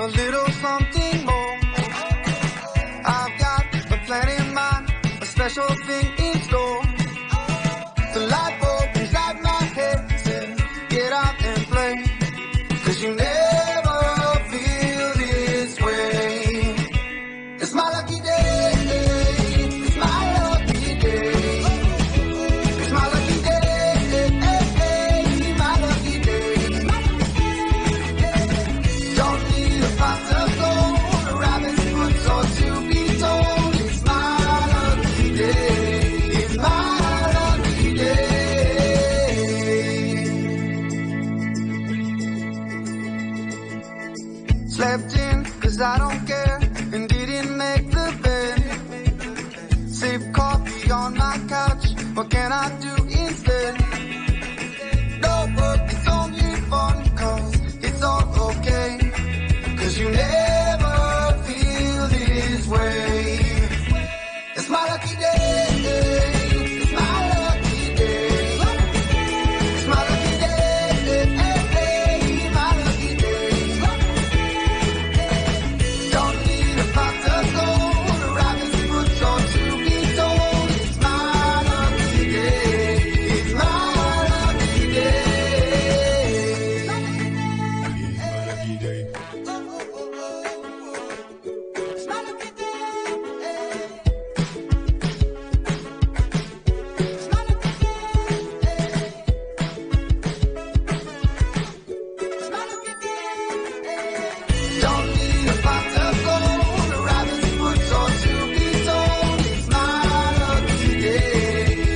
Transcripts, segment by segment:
a little something more. I've got a plan in mind, a special thing in store. The light bulb inside my head says, get out and play, 'cause you never feel this way. It's my lucky day, it's my lucky day. It's my lucky day, my lucky day. Don't need a pot of gold, a rabbit's foot or to be told. It's my lucky day, it's my lucky day. Slept in 'cause I don't care, and didn't make the bed. Sip coffee on my couch, what can I do instead? No work, it's only fun, 'cause it's all okay. 'Cause you never feel this way. It's my lucky day, it's my lucky day. It's my lucky day, my lucky day. Don't need a pot of gold, a rabbit's foot or to be told. It's my lucky day, it's my lucky day. It's my lucky day. It's my lucky day. It's my lucky day. Don't need a pot of gold, a rabbit's foot or to be told. It's my lucky day,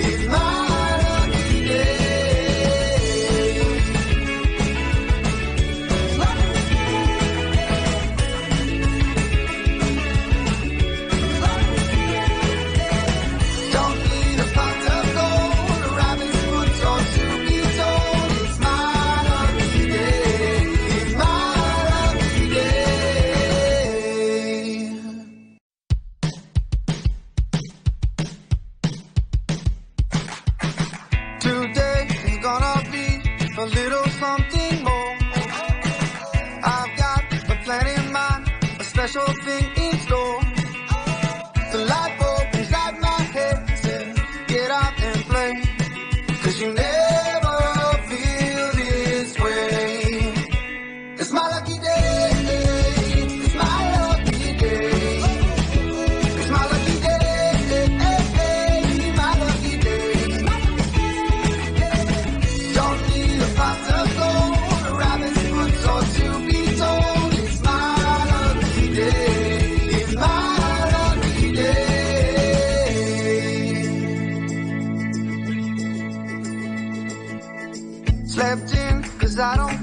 it's my lucky day. It's my lucky day. Don't need a pot of gold, a rabbit's foot or to be told. It's my lucky day, it's my lucky day. Today is gonna be a little something more. I've got a plan in mind, a special thing in store. The light bulb inside my head says, get out and play, 'cause you never feel this way. It's my lucky day, it's my lucky day. It's my lucky day, my lucky day. Don't need a pot of gold, a rabbit's foot or to be told. It's my lucky day, it's my lucky day. Slept in 'cause I don't